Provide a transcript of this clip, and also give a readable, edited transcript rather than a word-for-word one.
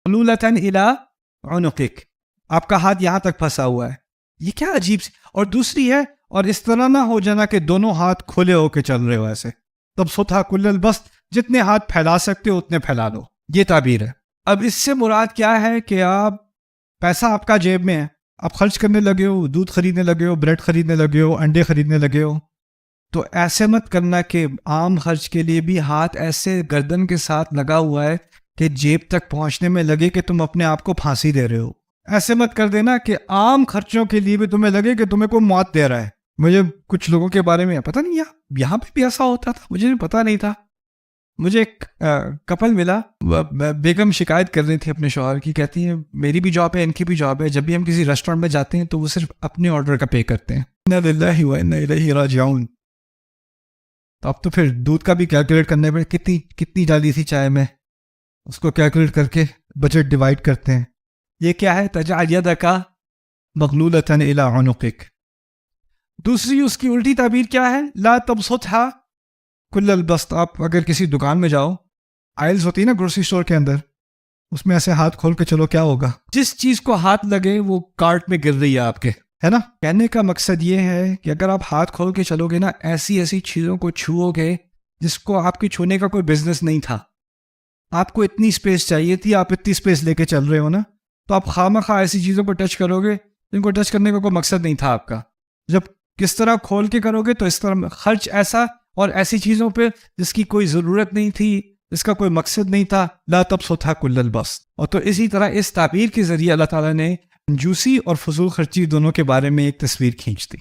مغلولۃ الی عنقک، آپ کا ہاتھ یہاں تک پھنسا ہوا ہے. یہ کیا عجیب سی. اور دوسری ہے اور اس طرح نہ ہو جانا کہ دونوں ہاتھ کھلے ہو کے چل رہے ہو ایسے. تب سطح کل البسط، جتنے ہاتھ پھیلا سکتے ہو اتنے پھیلا لو. یہ تعبیر ہے. اب اس سے مراد کیا ہے کہ آپ پیسہ آپ کا جیب میں ہے، آپ خرچ کرنے لگے ہو، دودھ خریدنے لگے ہو، بریڈ خریدنے لگے ہو، انڈے خریدنے لگے ہو، تو ایسے مت کرنا کہ عام خرچ کے لیے بھی ہاتھ ایسے گردن کے ساتھ لگا ہوا ہے کہ جیب تک پہنچنے میں لگے کہ تم اپنے آپ کو پھانسی دے رہے ہو. ایسے مت کر دینا کہ عام خرچوں کے لیے بھی تمہیں لگے کہ تمہیں کوئی موت دے رہا ہے. مجھے کچھ لوگوں کے بارے میں پتہ نہیں، یہاں پہ بھی ایسا ہوتا تھا، مجھے پتہ نہیں تھا. مجھے ایک کپل ملا، بیگم شکایت کر رہی تھی اپنے شوہر کی، کہتی ہیں میری بھی جاب ہے، ان کی بھی جاب ہے، جب بھی ہم کسی ریسٹورینٹ میں جاتے ہیں تو وہ صرف اپنے آرڈر کا پے کرتے ہیں. انا للہ و انا الیہ راجعون. تو اب تو پھر دودھ کا بھی کیلکولیٹ کرنے پہ کتنی ڈالی تھی چائے میں، اس کو کیلکولیٹ کر کے بجٹ ڈیوائڈ کرتے ہیں. یہ کیا ہے؟ تجعل یدک مغلولۃ الی عنقک. دوسری اس کی الٹی تعبیر کیا ہے؟ لا تبسطها کل البسط. آپ اگر کسی دکان میں جاؤ، آئلز ہوتی ہے نا گروسری اسٹور کے اندر، اس میں ایسے ہاتھ کھول کے چلو، کیا ہوگا؟ جس چیز کو ہاتھ لگے وہ کارٹ میں گر رہی ہے آپ کے، ہے نا. کہنے کا مقصد یہ ہے کہ اگر آپ ہاتھ کھول کے چلو گے نا، ایسی چیزوں کو چھوؤ گے جس کو آپ کے چھونے کا کوئی بزنس نہیں تھا. آپ کو اتنی اسپیس چاہیے تھی، آپ اتنی اسپیس لے کے چل رہے ہو نا، تو آپ خواہ ایسی چیزوں کو ٹچ کرو گے جن کو ٹچ کرنے کا کوئی مقصد نہیں تھا آپ کا. جب کس طرح کھول کے کرو گے تو اس طرح خرچ ایسا، اور ایسی چیزوں پہ جس کی کوئی ضرورت نہیں تھی، جس کا کوئی مقصد نہیں تھا. لا تبسطها کل البسط. اور تو اسی طرح اس تعبیر کے ذریعے اللہ تعالیٰ نے کنجوسی اور فضول خرچی دونوں کے بارے میں ایک تصویر کھینچ دی.